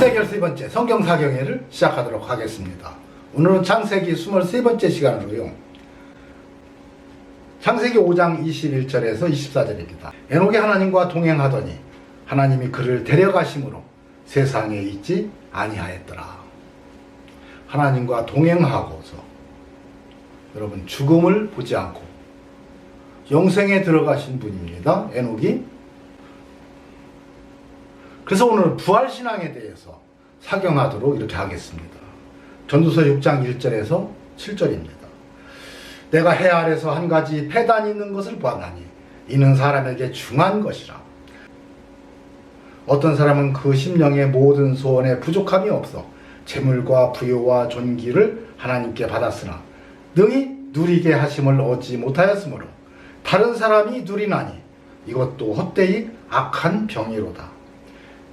창세기 13번째 성경사경회를 시작하도록 하겠습니다. 오늘은 창세기 23번째 시간으로요. 창세기 5장 21절에서 24절입니다. 에녹이 하나님과 동행하더니 하나님이 그를 데려가심으로 세상에 있지 아니하였더라. 하나님과 동행하고서 여러분 죽음을 보지 않고 영생에 들어가신 분입니다. 에녹이. 그래서 오늘 부활신앙에 대해서 사경하도록 이렇게 하겠습니다. 전도서 6장 1절에서 7절입니다. 내가 해 아래서 한 가지 폐단이 있는 것을 보았나니 이는 사람에게 중한 것이라. 어떤 사람은 그 심령의 모든 소원에 부족함이 없어 재물과 부요와 존귀를 하나님께 받았으나 능히 누리게 하심을 얻지 못하였으므로 다른 사람이 누리나니 이것도 헛되이 악한 병이로다.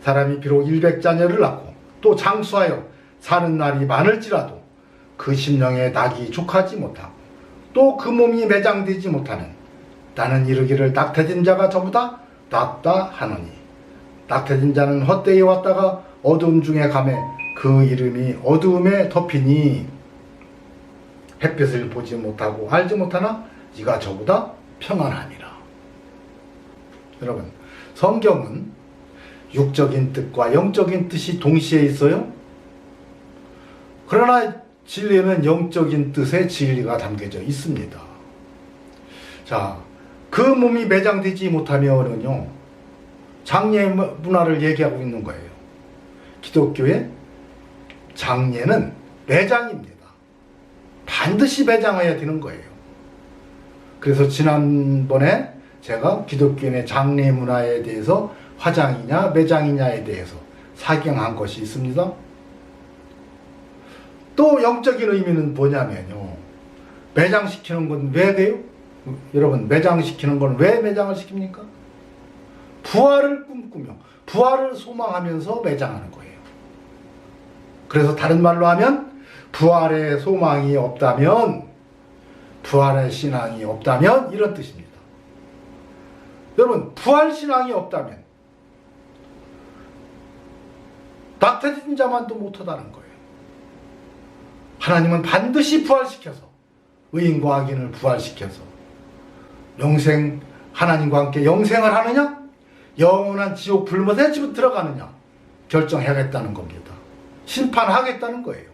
사람이 비록 100자녀를 낳고 또 장수하여 사는 날이 많을지라도 그 심령에 낙이 족하지 못하고 또 그 몸이 매장되지 못하면 나는 이르기를 낙태된 자가 저보다 낫다 하노니 낙태된 자는 헛되이 왔다가 어두움 중에 가매 그 이름이 어두움에 덮이니 햇빛을 보지 못하고 알지 못하나 이가 저보다 평안하니라. 여러분, 성경은 육적인 뜻과 영적인 뜻이 동시에 있어요. 그러나 진리는 영적인 뜻의 진리가 담겨져 있습니다. 자, 그 몸이 매장되지 못하면은요, 장례 문화를 얘기하고 있는 거예요. 기독교의 장례는 매장입니다. 반드시 매장해야 되는 거예요. 그래서 지난번에 제가 기독교인의 장례 문화에 대해서 화장이냐 매장이냐에 대해서 사경한 것이 있습니다. 또 영적인 의미는 뭐냐면요, 매장시키는 건 왜 돼요? 여러분, 매장시키는 건 왜 매장을 시킵니까? 부활을 꿈꾸며 부활을 소망하면서 매장하는 거예요. 그래서 다른 말로 하면 부활의 소망이 없다면, 부활의 신앙이 없다면 이런 뜻입니다. 여러분, 부활 신앙이 없다면 낙태된 자만도 못하다는 거예요. 하나님은 반드시 부활시켜서 의인과 악인을 부활시켜서 영생, 하나님과 함께 영생을 하느냐 영원한 지옥 불못에 집에 들어가느냐 결정하겠다는 겁니다. 심판하겠다는 거예요.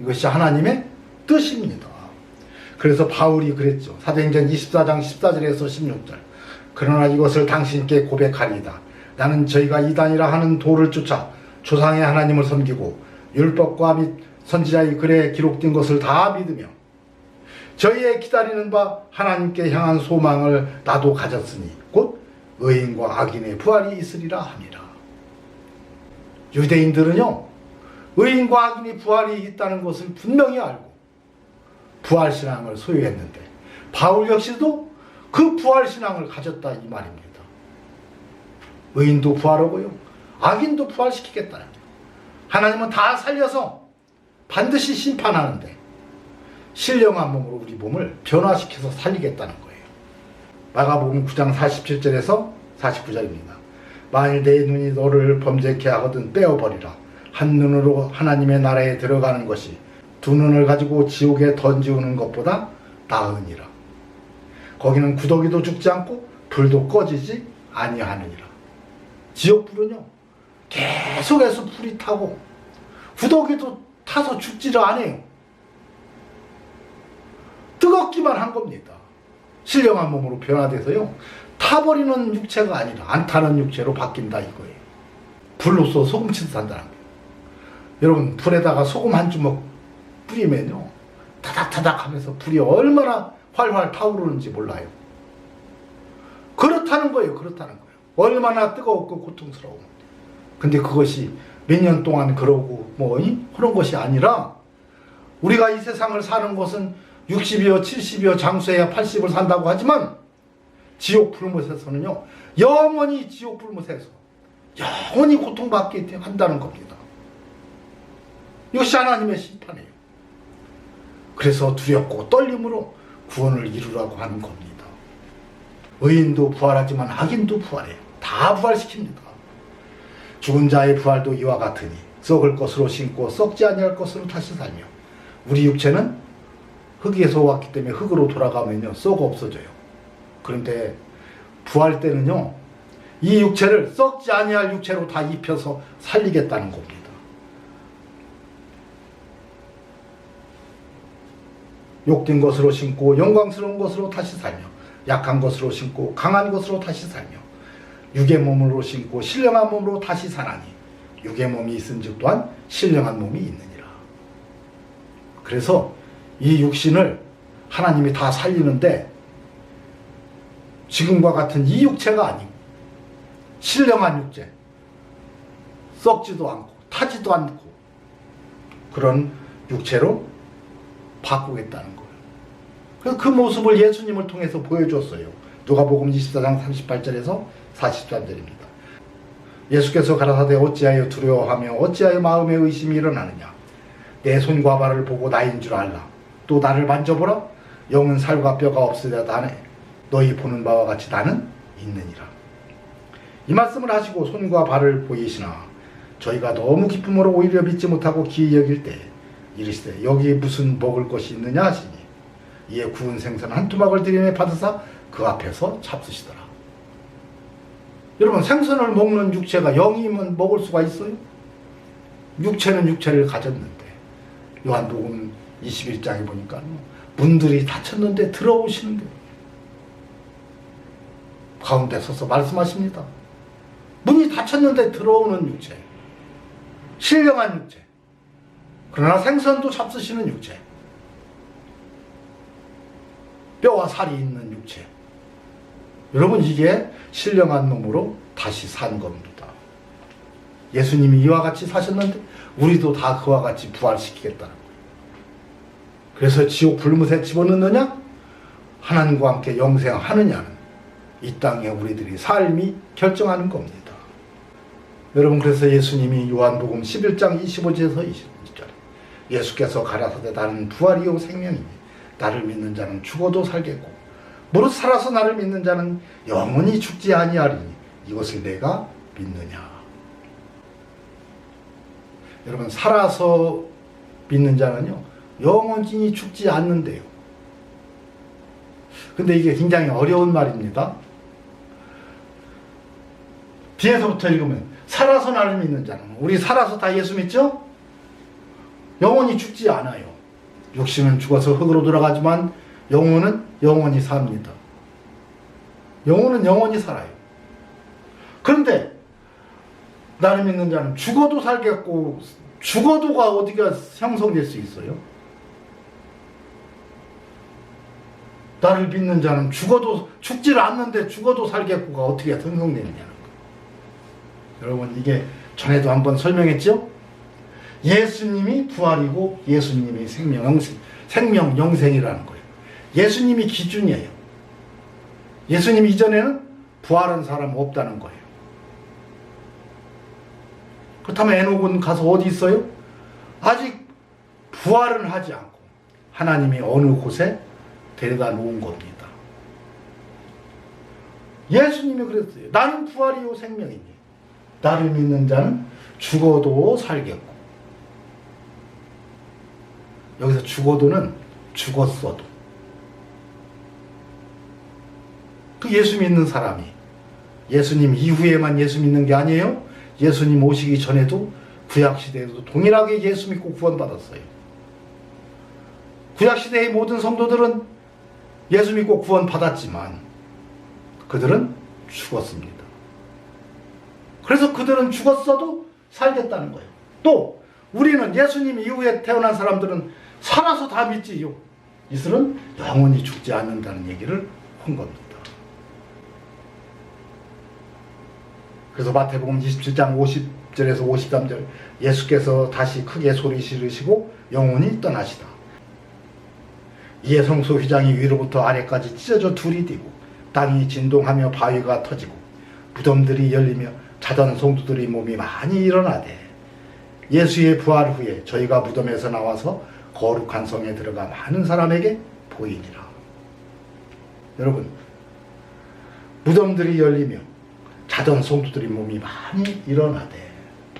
이것이 하나님의 뜻입니다. 그래서 바울이 그랬죠. 사도행전 24장 14절에서 16절. 그러나 이것을 당신께 고백하리이다. 나는 저희가 이단이라 하는 도를 쫓아 조상의 하나님을 섬기고 율법과 및 선지자의 글에 기록된 것을 다 믿으며 저희의 기다리는 바 하나님께 향한 소망을 나도 가졌으니 곧 의인과 악인의 부활이 있으리라 함이라. 유대인들은요, 의인과 악인의 부활이 있다는 것을 분명히 알고 부활신앙을 소유했는데 바울 역시도 그 부활신앙을 가졌다 이 말입니다. 의인도 부활하고요, 악인도 부활시키겠다는 거예요. 하나님은 다 살려서 반드시 심판하는데 신령한 몸으로 우리 몸을 변화시켜서 살리겠다는 거예요. 마가복음 9장 47절에서 49절입니다. 만일 내 눈이 너를 범죄케 하거든 빼어버리라. 한 눈으로 하나님의 나라에 들어가는 것이 두 눈을 가지고 지옥에 던지우는 것보다 나으니라. 거기는 구더기도 죽지 않고 불도 꺼지지 아니하느니라. 지옥불은요, 계속해서 불이 타고 구더기도 타서 죽지를 않아요. 뜨겁기만 한 겁니다. 신령한 몸으로 변화돼서요, 타버리는 육체가 아니라 안 타는 육체로 바뀐다 이거예요. 불로써 소금치듯 한다는 거예요. 여러분, 불에다가 소금 한 주먹 뿌리면요, 타닥타닥 하면서 불이 얼마나 활활 타오르는지 몰라요. 그렇다는 거예요. 그렇다는 거예요. 얼마나 뜨거웠고 고통스러워. 근데 그것이 몇 년 동안 그러고 그런 것이 아니라 우리가 이 세상을 사는 것은 60이요 70이요 장수해야 80을 산다고 하지만 지옥 불못에서는요, 영원히 지옥 불못에서 영원히 고통받게 한다는 겁니다. 이것이 하나님의 심판이에요. 그래서 두렵고 떨림으로 구원을 이루라고 하는 겁니다. 의인도 부활하지만 악인도 부활해요. 다 부활시킵니다. 죽은 자의 부활도 이와 같으니 썩을 것으로 신고 썩지 아니할 것으로 다시 살며. 우리 육체는 흙에서 왔기 때문에 흙으로 돌아가면요 썩어 없어져요. 그런데 부활 때는요 이 육체를 썩지 아니할 육체로 다 입혀서 살리겠다는 겁니다. 욕된 것으로 신고 영광스러운 것으로 다시 살며, 약한 것으로 신고 강한 것으로 다시 살며, 육의 몸으로 신고 신령한 몸으로 다시 사나니 육의 몸이 있은즉 또한 신령한 몸이 있느니라. 그래서 이 육신을 하나님이 다 살리는데 지금과 같은 이 육체가 아니고 신령한 육체, 썩지도 않고 타지도 않고 그런 육체로 바꾸겠다는 거예요. 그래서 그 모습을 예수님을 통해서 보여줬어요. 누가복음 24장 38절에서 43절입니다. 예수께서 가라사대 어찌하여 두려워하며 어찌하여 마음에 의심이 일어나느냐. 내 손과 발을 보고 나인 줄 알라. 또 나를 만져보라. 영은 살과 뼈가 없으려다네. 너희 보는 바와 같이 나는 있느니라. 이 말씀을 하시고 손과 발을 보이시나 저희가 너무 기쁨으로 오히려 믿지 못하고 기이 여길 때 이르시되 여기 무슨 먹을 것이 있느냐 하시니 이에 구운 생선 한 토막을 들이매 받으사 그 앞에서 잡수시더라. 여러분, 생선을 먹는 육체가 영이면 먹을 수가 있어요? 육체는 육체를 가졌는데 요한복음 21장에 보니까 문들이 닫혔는데 들어오시는 게 가운데 서서 말씀하십니다. 문이 닫혔는데 들어오는 육체, 신령한 육체, 그러나 생선도 잡수시는 육체, 뼈와 살이 있는 육체. 여러분, 이게 신령한 몸으로 다시 산 겁니다. 예수님이 이와 같이 사셨는데 우리도 다 그와 같이 부활시키겠다는 거예요. 그래서 지옥 불못에 집어넣느냐 하나님과 함께 영생하느냐는 이 땅에 우리들이 삶이 결정하는 겁니다. 여러분, 그래서 예수님이 요한복음 11장 25절에서 26절 예수께서 가라사대 나는 부활이요 생명이니 나를 믿는 자는 죽어도 살겠고 무릇 살아서 나를 믿는 자는 영원히 죽지 아니하리니 이것을 내가 믿느냐. 여러분, 살아서 믿는 자는요 영원히 죽지 않는데요. 근데 이게 굉장히 어려운 말입니다. 뒤에서부터 읽으면 살아서 나를 믿는 자는, 우리 살아서 다 예수 믿죠? 영원히 죽지 않아요. 육신은 죽어서 흙으로 돌아가지만 영혼은 영원히 삽니다. 영혼은 영원히 살아요. 그런데 나를 믿는 자는 죽어도 살겠고, 죽어도가 어디가 형성될 수 있어요? 나를 믿는 자는 죽어도, 죽지를 않는데 죽어도 살겠고가 어떻게 형성되느냐는 거예요. 여러분, 이게 전에도 한번 설명했죠? 예수님이 부활이고 예수님이 생명 영생이라는 거예요. 예수님이 기준이에요. 예수님 이전에는 부활한 사람 없다는 거예요. 그렇다면 에녹은 가서 어디 있어요? 아직 부활은 하지 않고 하나님이 어느 곳에 데려다 놓은 겁니다. 예수님이 그랬어요. 나는 부활이요 생명이니 나를 믿는 자는 죽어도 살겠고. 여기서 죽어도는 죽었어도. 그 예수 믿는 사람이 예수님 이후에만 예수 믿는 게 아니에요. 예수님 오시기 전에도 구약시대에도 동일하게 예수 믿고 구원받았어요. 구약시대의 모든 성도들은 예수 믿고 구원받았지만 그들은 죽었습니다. 그래서 그들은 죽었어도 살겠다는 거예요. 또 우리는 예수님 이후에 태어난 사람들은 살아서 다 믿지요. 이들은 영원히 죽지 않는다는 얘기를 한 겁니다. 그래서 마태복음 27장 50절에서 53절 예수께서 다시 크게 소리 지르시고 영원히 떠나시다. 이에 성소 휘장이 위로부터 아래까지 찢어져 둘이 뛰고 땅이 진동하며 바위가 터지고 무덤들이 열리며 자던 성도들의 몸이 많이 일어나되 예수의 부활 후에 저희가 무덤에서 나와서 거룩한 성에 들어가 많은 사람에게 보이니라. 여러분, 무덤들이 열리며 자던 성도들의 몸이 많이 일어나되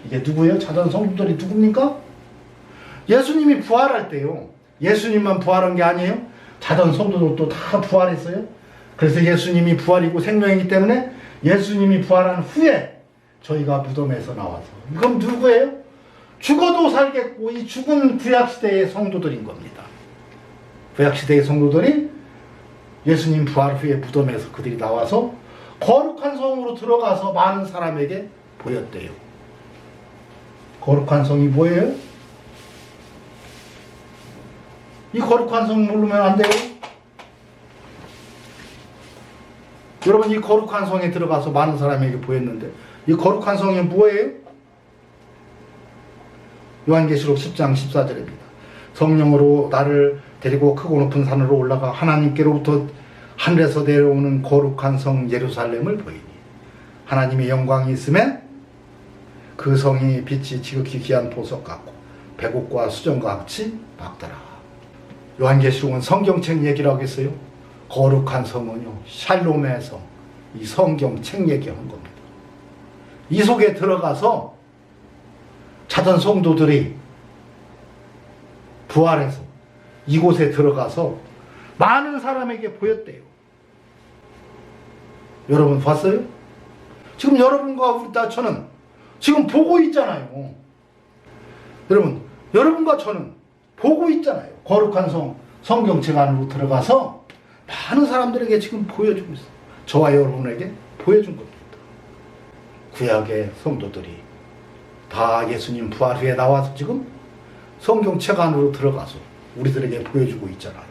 이게 누구예요? 찾아온 성도들이 누굽니까? 예수님이 부활할 때요. 예수님만 부활한 게 아니에요. 찾아온 성도들도 다 부활했어요. 그래서 예수님이 부활이고 생명이기 때문에 예수님이 부활한 후에 저희가 무덤에서 나와서, 이건 누구예요? 죽어도 살겠고 이 죽은 구약시대의 성도들인 겁니다. 구약시대의 성도들이 예수님 부활 후에 무덤에서 그들이 나와서 거룩한 성으로 들어가서 많은 사람에게 보였대요. 거룩한 성이 뭐예요? 이 거룩한 성 모르면 안 돼요? 여러분, 이 거룩한 성에 들어가서 많은 사람에게 보였는데 이 거룩한 성이 뭐예요? 요한계시록 10장 14절입니다. 성령으로 나를 데리고 크고 높은 산으로 올라가 하나님께로부터 하늘에서 내려오는 거룩한 성 예루살렘을 보이니 하나님의 영광이 있음에 그 성이 빛이 지극히 귀한 보석 같고 백옥과 수정과 같이 밝더라. 요한계시록은 성경책 얘기를 하겠어요. 거룩한 성은요, 샬롬의 성, 이 성경책 얘기하는 겁니다. 이 속에 들어가서 찾은 성도들이 부활해서 이곳에 들어가서 많은 사람에게 보였대요. 여러분 봤어요? 지금 여러분과 우리 다 저는 지금 보고 있잖아요. 여러분, 여러분과 저는 보고 있잖아요. 거룩한 성, 성경책 안으로 들어가서 많은 사람들에게 지금 보여주고 있어요. 저와 여러분에게 보여준 겁니다. 구약의 성도들이 다 예수님 부활 후에 나와서 지금 성경책 안으로 들어가서 우리들에게 보여주고 있잖아요.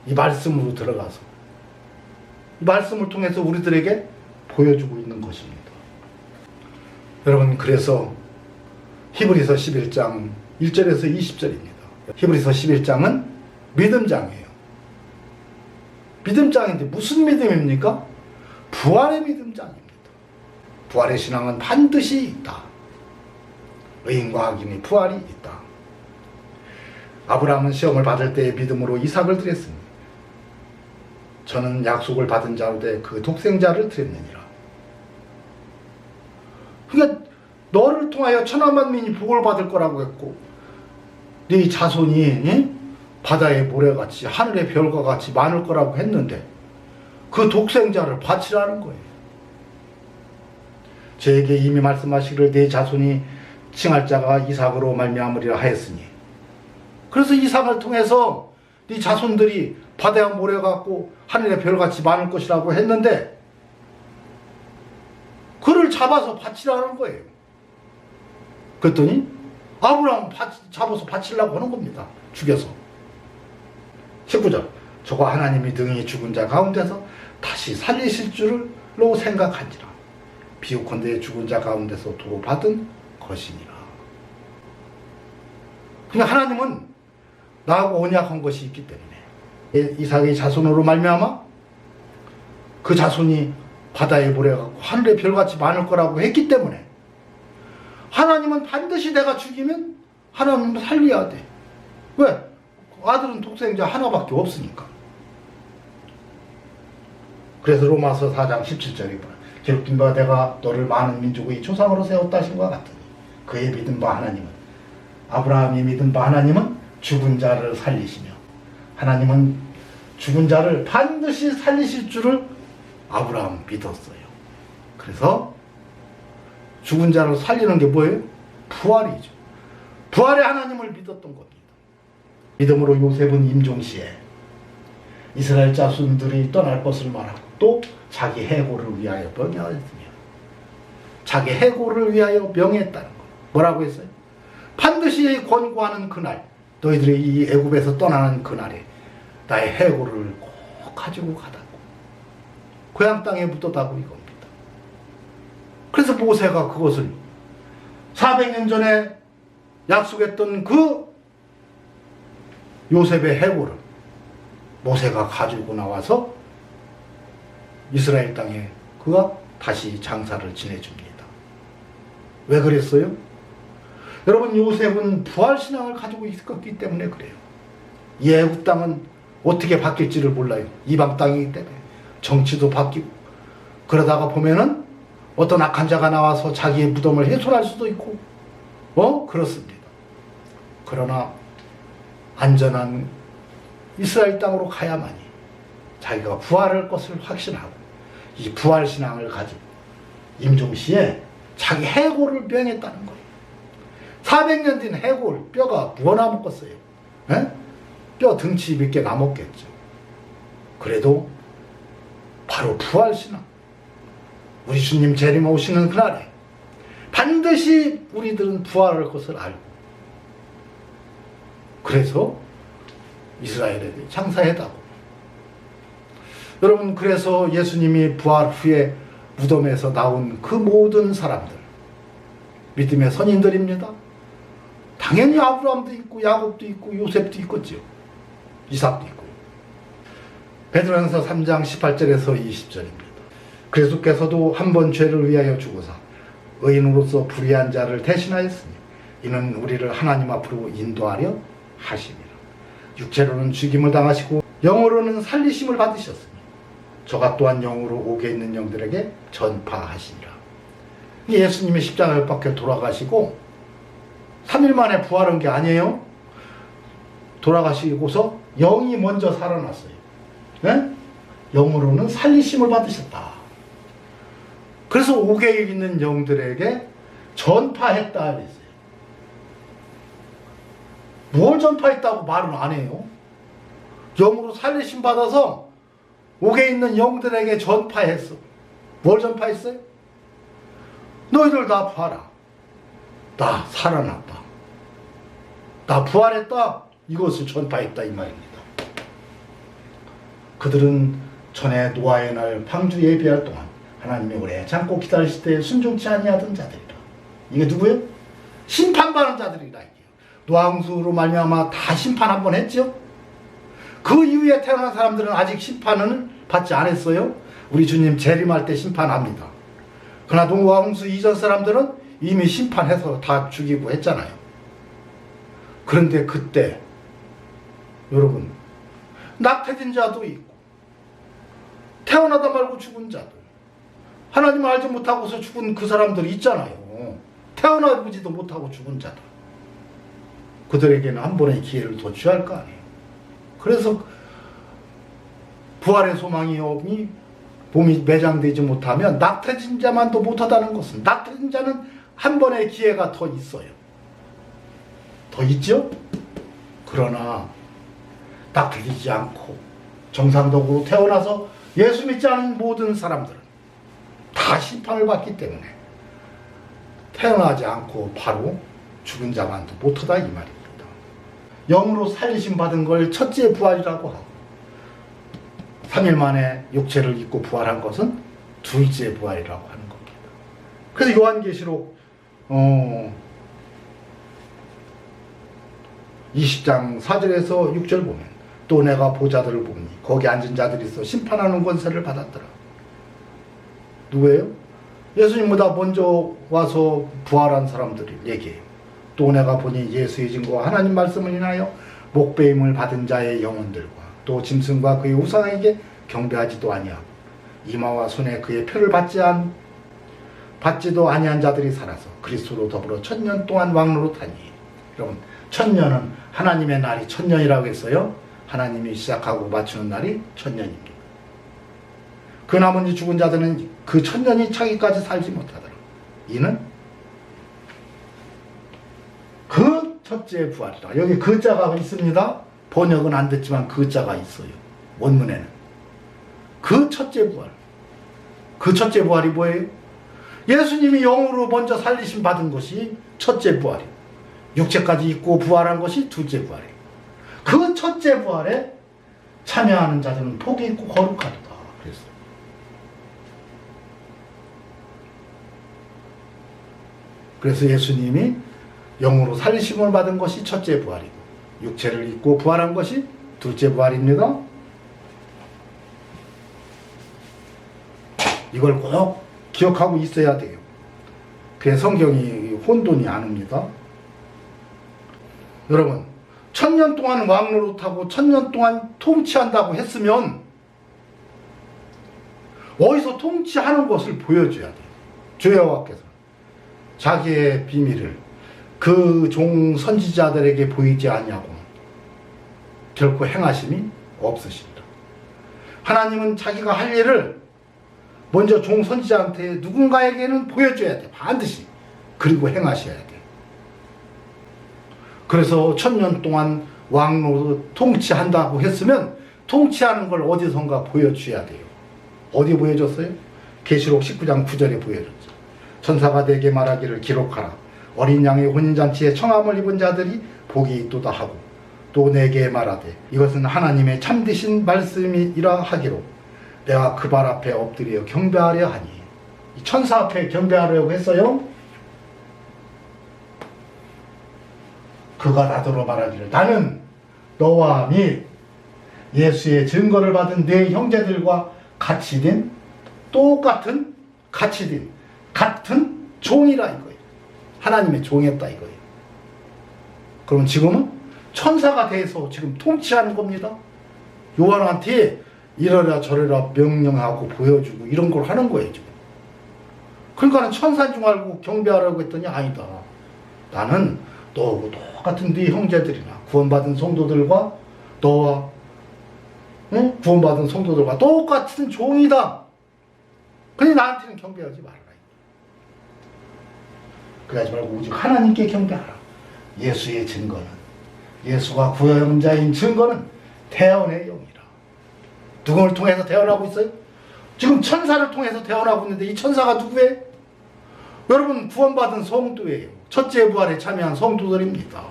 이 말씀으로 들어가서 이 말씀을 통해서 우리들에게 보여주고 있는 것입니다. 여러분, 그래서 히브리서 11장 1절에서 20절입니다. 히브리서 11장은 믿음장이에요. 믿음장인데 무슨 믿음입니까? 부활의 믿음장입니다. 부활의 신앙은 반드시 있다. 의인과 악인의 부활이 있다. 아브라함은 시험을 받을 때의 믿음으로 이삭을 드렸습니다. 저는 약속을 받은 자로 돼 그 독생자를 드렸느니라. 그러니까 너를 통하여 천하 만민이 복을 받을 거라고 했고 네 자손이 바다의 모래같이 하늘의 별과 같이 많을 거라고 했는데 그 독생자를 바치라는 거예요. 저에게 이미 말씀하시기를 네 자손이 칭할 자가 이삭으로 말미암으리라 하였으니, 그래서 이삭을 통해서 네 자손들이 바다의 모래 같고 하늘의 별같이 많을 것이라고 했는데 그를 잡아서 바치라는 거예요. 그랬더니 아브라함 잡아서 바치려고 하는 겁니다. 죽여서. 19절, 저가 하나님이 등이 죽은 자 가운데서 다시 살리실 줄로 생각한지라. 비유컨대 죽은 자 가운데서 도로 받은 것이니라. 그러니까 하나님은 나하고 언약한 것이 있기 때문에 이삭의 자손으로 말미암아 그 자손이 바다의 모래가 하늘의 별같이 많을 거라고 했기 때문에 하나님은 반드시 내가 죽이면 하나님은 살려야 돼. 왜? 아들은 독생자 하나밖에 없으니까. 그래서 로마서 4장 17절에 기록된 바 내가 너를 많은 민족의 조상으로 세웠다 하신 것 같으니 그의 믿은 바 하나님은, 아브라함이 믿은 바 하나님은 죽은 자를 살리시며 하나님은 죽은 자를 반드시 살리실 줄을 아브라함 믿었어요. 그래서 죽은 자를 살리는 게 뭐예요? 부활이죠. 부활의 하나님을 믿었던 겁니다. 믿음으로 요셉은 임종시에 이스라엘 자손들이 떠날 것을 말하고 또 자기 해고를 위하여 명했으며, 자기 해고를 위하여 명했다는 거예요. 뭐라고 했어요? 반드시 권고하는 그날, 너희들이 이 애굽에서 떠나는 그날에 나의 해고를 꼭 가지고 가다고 고향 땅에 묻었다고 이겁니다. 그래서 모세가 그것을 400년 전에 약속했던 그 요셉의 해고를 모세가 가지고 나와서 이스라엘 땅에 그가 다시 장사를 지내줍니다. 왜 그랬어요? 여러분, 요셉은 부활신앙을 가지고 있었기 때문에 그래요. 이 애굽 땅은 어떻게 바뀔지를 몰라요. 이방 땅이기 때문에 정치도 바뀌고, 그러다가 보면은 어떤 악한 자가 나와서 자기의 무덤을 훼손할 수도 있고 그렇습니다. 그러나 안전한 이스라엘 땅으로 가야만이 자기가 부활할 것을 확신하고 이 부활신앙을 가지고 임종시에 자기 해골을 명했다는 거예요. 400년 된 해골 뼈가 뭐 남았겠어요? 뼈 등치 몇 개 남았겠죠. 그래도 바로 부활신앙, 우리 주님 재림 오시는 그날에 반드시 우리들은 부활할 것을 알고, 그래서 이스라엘에 장사했다고. 여러분, 그래서 예수님이 부활 후에 무덤에서 나온 그 모든 사람들 믿음의 선인들입니다. 당연히 아브라함도 있고 야곱도 있고 요셉도 있겠죠. 이삭도 있고. 베드로전서 3장 18절에서 20절입니다. 그리스도께서도 한 번 죄를 위하여 죽으사 의인으로서 불의한 자를 대신하였으니 이는 우리를 하나님 앞으로 인도하려 하심이라. 육체로는 죽임을 당하시고 영으로는 살리심을 받으셨으니 저가 또한 영으로 옥에 있는 영들에게 전파하시니라. 예수님이 십자가에 못 박혀 돌아가시고 3일 만에 부활한 게 아니에요. 돌아가시고서 영이 먼저 살아났어요. 네? 영으로는 살리심을 받으셨다. 그래서 옥에 있는 영들에게 전파했다 그랬어요. 뭘 전파했다고 말은 안 해요. 영으로 살리심 받아서 옥에 있는 영들에게 전파했어. 뭘 전파했어요? 너희들 다 봐라. 나 살아났다. 나 부활했다. 이것을 전파했다 이 말입니다. 그들은 전에 노아의 날 방주 예비할 동안 하나님이 오래 참고 기다리실 때 순종치 아니하던 자들이라. 이게 누구예요? 심판받은 자들이라. 노아홍수로 말미암아 다 심판 한번 했죠. 그 이후에 태어난 사람들은 아직 심판을 받지 않았어요. 우리 주님 재림할 때 심판합니다. 그러나 노아홍수 이전 사람들은 이미 심판해서 다 죽이고 했잖아요. 그런데 그때 여러분, 낙태된 자도 있고 태어나다 말고 죽은 자들, 하나님을 알지 못하고서 죽은 그 사람들이 있잖아요. 태어나보지도 못하고 죽은 자들, 그들에게는 한 번의 기회를 더 취할 거 아니에요. 그래서 부활의 소망이 없니 몸이 매장되지 못하면 낙태된 자만도 못하다는 것은, 낙태된 자는 한 번의 기회가 더 있어요. 더 있죠? 그러나 낙태되지 않고 정상적으로 태어나서 예수 믿지 않은 모든 사람들은 다 심판을 받기 때문에 태어나지 않고 바로 죽은 자만도 못하다 이 말입니다. 영으로 살리심 받은 걸 첫째 부활이라고 하고 3일 만에 육체를 입고 부활한 것은 둘째 부활이라고 하는 겁니다. 그래서 요한계시록 20장 4절에서 6절 보면 또 내가 보자들을 보니 거기 앉은 자들이 있어 심판하는 권세를 받았더라. 누구예요? 예수님보다 먼저 와서 부활한 사람들이 얘기해요. 또 내가 보니 예수의 증거와 하나님 말씀을 인하여 목배임을 받은 자의 영혼들과 또 짐승과 그의 우상에게 경배하지도 아니하고 이마와 손에 그의 표를 받지도 아니한 자들이 살아서 그리스도로 더불어 1000년 동안 왕노릇하니. 여러분, 1000년은 하나님의 날이 1000년이라고 했어요. 하나님이 시작하고 맞추는 날이 1000년입니다. 그 나머지 죽은 자들은 그 1000년이 차기까지 살지 못하더라. 이는 그 첫째 부활이다. 여기 그 자가 있습니다. 번역은 안 됐지만 그 자가 있어요. 원문에는. 그 첫째 부활. 그 첫째 부활이 뭐예요? 예수님이 영으로 먼저 살리심 받은 것이 첫째 부활이에요. 육체까지 입고 부활한 것이 둘째 부활이에요. 그 첫째 부활에 참여하는 자들은 복이 있고 거룩하리다. 그랬어요. 그래서 예수님이 영으로 살리심을 받은 것이 첫째 부활이고 육체를 입고 부활한 것이 둘째 부활입니다. 이걸 꼭 기억하고 있어야 돼요. 그래서 성경이 혼돈이 아닙니다. 여러분, 1000년 동안 왕노릇하고 1000년 동안 통치한다고 했으면 어디서 통치하는 것을 보여줘야 돼요. 주 여호와께서 자기의 비밀을 그 종 선지자들에게 보이지 아니하고 결코 행하심이 없으시리라. 하나님은 자기가 할 일을 먼저 종 선지자한테 누군가에게는 보여줘야 돼. 반드시. 그리고 행하셔야 돼. 그래서 1000년 동안 왕으로 통치한다고 했으면 통치하는 걸 어디선가 보여줘야 돼요. 어디 보여줬어요? 계시록 19장 9절에 보여줬죠. 천사가 내게 말하기를 기록하라. 어린 양의 혼인잔치에 청함을 입은 자들이 복이 있도다 하고 또 내게 말하되 이것은 하나님의 참되신 말씀이라 하기로 내가 그 발 앞에 엎드려 경배하려 하니. 이 천사 앞에 경배하려고 했어요. 그가 나더러 말하기를 나는 너와 및 예수의 증거를 받은 네 형제들과 같이 된 똑같은 같이 된 같은 종이라 이거예요. 하나님의 종이었다 이거예요. 그럼 지금은 천사가 돼서 지금 통치하는 겁니다. 요한한테 이러라 저러라 명령하고 보여주고 이런 걸 하는 거예요 지금. 그러니까 천사인 줄 알고 경배하라고 했더니 아니다. 나는 너하고 똑같은 네 형제들이나 구원받은 성도들과 너와 구원받은 성도들과 똑같은 종이다. 그러니 나한테는 경배하지 말아라. 그러지 말고 오직 하나님께 경배하라. 예수의 증거는 예수가 구원자인 증거는 태어의 영이라. 누구를 통해서 태어나고 있어요? 지금 천사를 통해서 태어나고 있는데 이 천사가 누구예요? 여러분 구원받은 성도예요. 첫째 부활에 참여한 성도들입니다.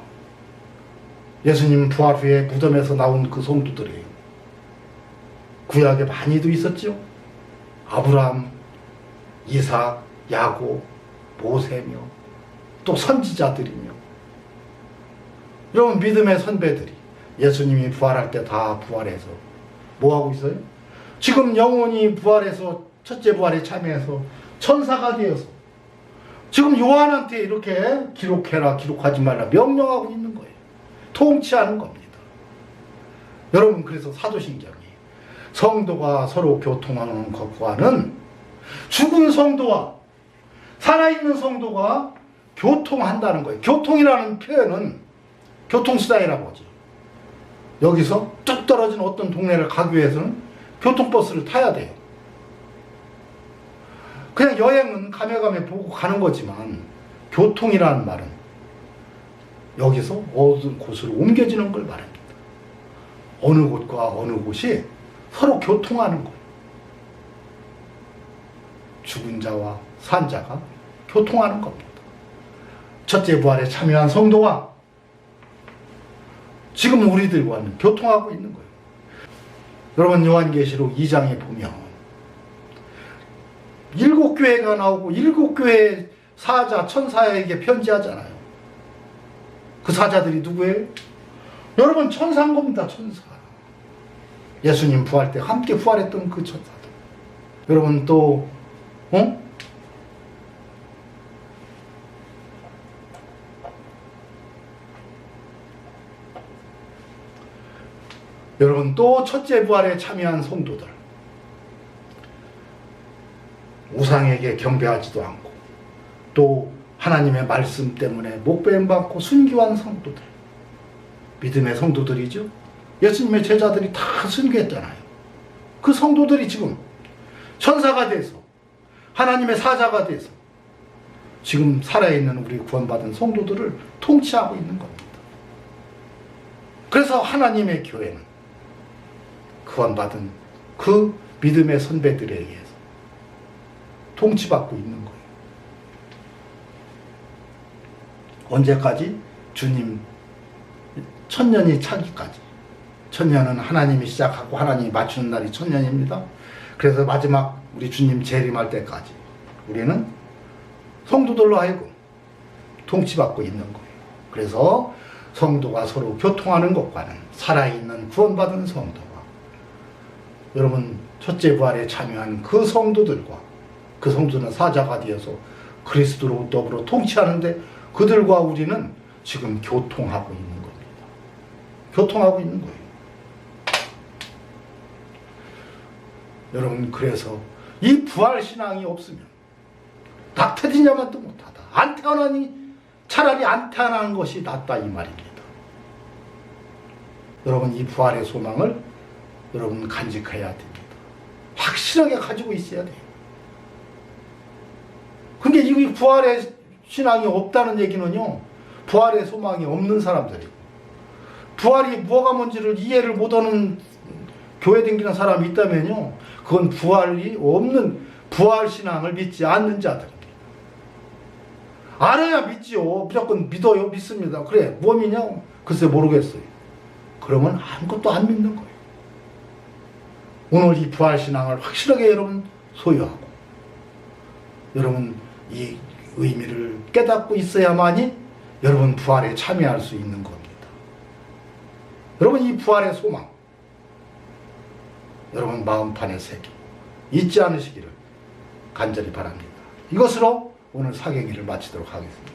예수님 부활 후에 무덤에서 나온 그 성도들이에요. 구약에 많이도 있었죠. 아브라함, 이삭, 야곱, 모세며 또 선지자들이며 여러분 믿음의 선배들이 예수님이 부활할 때 다 부활해서 뭐하고 있어요? 지금 영혼이 부활해서 첫째 부활에 참여해서 천사가 되어서 지금 요한한테 이렇게 기록해라 기록하지 말라 명령하고 있는 거예요. 통치하는 겁니다. 여러분 그래서 사도신경이 성도가 서로 교통하는 것과는 죽은 성도와 살아있는 성도가 교통한다는 거예요. 교통이라는 표현은 교통수단이라고 하죠. 여기서 뚝 떨어진 어떤 동네를 가기 위해서는 교통버스를 타야 돼요. 그냥 여행은 가매가매 보고 가는 거지만 교통이라는 말은 여기서 어느 곳으로 옮겨지는 걸 말합니다. 어느 곳과 어느 곳이 서로 교통하는 거예요. 죽은 자와 산 자가 교통하는 겁니다. 첫째 부활에 참여한 성도와 지금 우리들과는 교통하고 있는 거예요. 여러분 요한계시록 2장에 보면 7교회가 나오고 7교회 사자 천사에게 편지하잖아요. 그 사자들이 누구예요? 여러분 천사인 겁니다. 천사. 예수님 부활 때 함께 부활했던 그 천사들. 여러분 또 여러분 또 첫째 부활에 참여한 성도들. 우상에게 경배하지도 않고 또 하나님의 말씀 때문에 목배임받고 순교한 성도들. 믿음의 성도들이죠. 예수님의 제자들이 다 순교했잖아요. 그 성도들이 지금 천사가 돼서 하나님의 사자가 돼서 지금 살아있는 우리 구원받은 성도들을 통치하고 있는 겁니다. 그래서 하나님의 교회는 구원받은 그 믿음의 선배들에 의해서 통치받고 있는 거예요. 언제까지? 주님 1000년이 차기까지. 1000년은 하나님이 시작하고 하나님이 맞추는 날이 1000년입니다. 그래서 마지막 우리 주님 재림할 때까지 우리는 성도들로 하여금 통치받고 있는 거예요. 그래서 성도가 서로 교통하는 것과는 살아있는 구원받은 성도가 여러분 첫째 부활에 참여한 그 성도들과 그 성도는 사자가 되어서 그리스도로 더불어 통치하는데 그들과 우리는 지금 교통하고 있는 겁니다. 교통하고 있는 거예요. 여러분 그래서 이 부활신앙이 없으면 다 태어나지냐만도 못하다. 안 태어나니 차라리 안 태어나는 것이 낫다 이 말입니다. 여러분 이 부활의 소망을 여러분 간직해야 됩니다. 확실하게 가지고 있어야 돼요. 근데 이 부활의 신앙이 없다는 얘기는요, 부활의 소망이 없는 사람들이고, 부활이 뭐가 뭔지를 이해를 못하는 교회 다니는 사람이 있다면요, 그건 부활이 없는, 부활 신앙을 믿지 않는 자들입니다. 알아야 믿지요. 무조건 믿어요. 믿습니다. 그래, 뭐 믿냐고? 글쎄 모르겠어요. 그러면 아무것도 안 믿는 거예요. 오늘 이 부활 신앙을 확실하게 여러분 소유하고, 여러분 이 의미를 깨닫고 있어야만이 여러분 부활에 참여할 수 있는 겁니다. 여러분 이 부활의 소망, 여러분 마음판에 새기 잊지 않으시기를 간절히 바랍니다. 이것으로 오늘 사경기를 마치도록 하겠습니다.